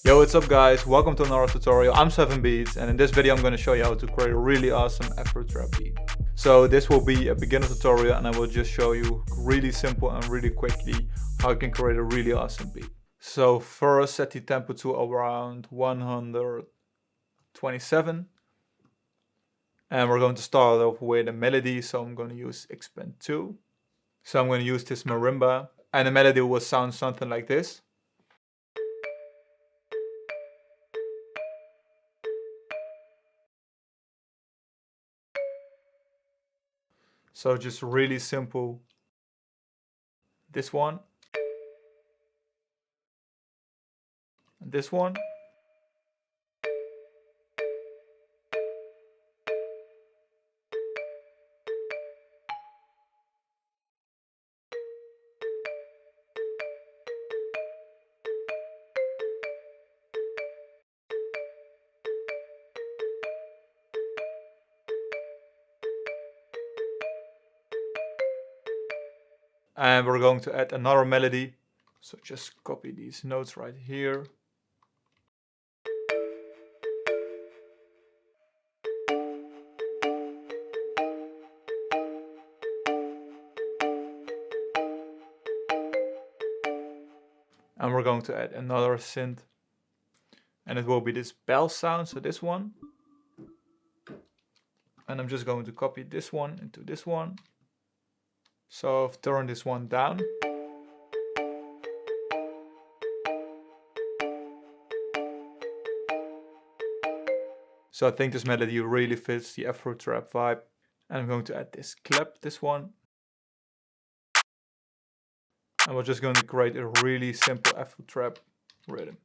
Yo, what's up guys, welcome to another tutorial. I'm 7beats and in this video I'm going to show you how to create a really awesome Afro trap beat. So this will be a beginner tutorial and I will just show you really simple and really quickly how you can create a really awesome beat. So first set the tempo to around 127 and we're going to start off with a melody, so I'm going to use expand 2. So I'm going to use this marimba and the melody will sound something like this. So just really simple. This one. And this one. And we're going to add another melody. So just copy these notes right here. And we're going to add another synth. And it will be this bell sound, so this one. And I'm just going to copy this one into this one. So I've turned this one down. So I think this melody really fits the Afro trap vibe. And I'm going to add this clap, this one. And we're just going to create a really simple Afro trap rhythm.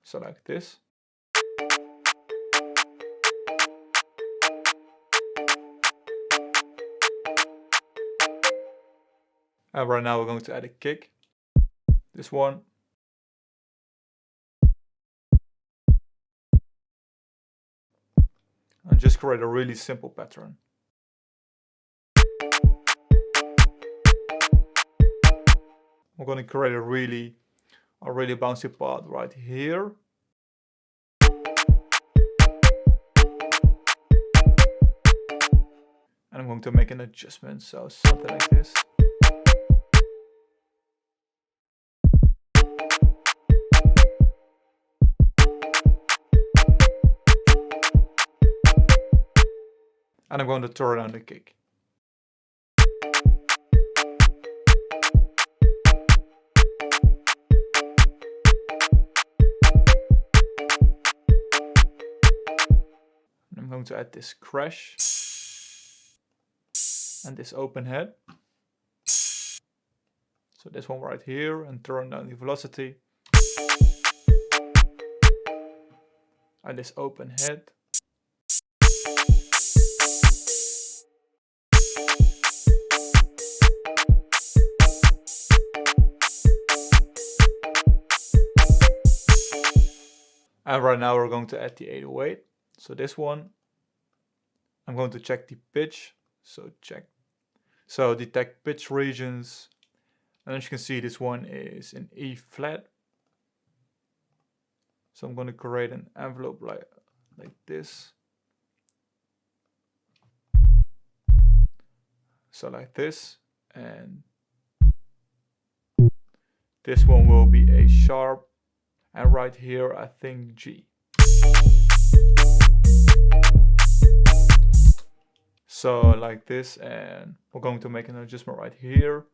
So like this. And right now we're going to add a kick. This one. And just create a really simple pattern. We're going to create a really bouncy part right here. And I'm going to make an adjustment, so something like this. And I'm going to turn on the kick. And I'm going to add this crash and this open head. So this one right here, and turn down the velocity. And this open head. And right now we're going to add the 808. So this one, I'm going to check the pitch. So check. So detect pitch regions. And as you can see, this one is in E flat. So I'm going to create an envelope like this. So like this. And this one will be A sharp. And right here, I think G. So like this, and we're going to make an adjustment right here.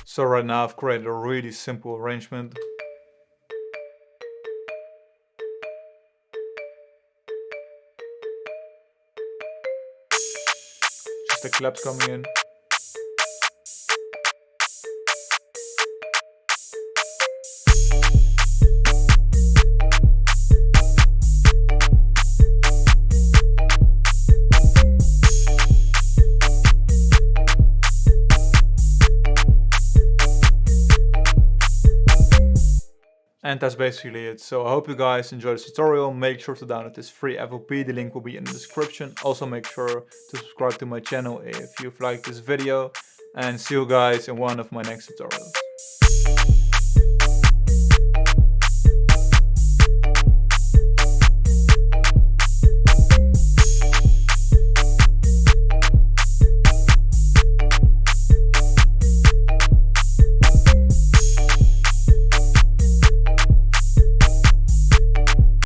So right now I've created a really simple arrangement. The claps coming in. And that's basically it. So I hope you guys enjoyed this tutorial. Make sure to download this free FLP. The link will be in the description. Also make sure to subscribe to my channel if you've liked this video. And see you guys in one of my next tutorials.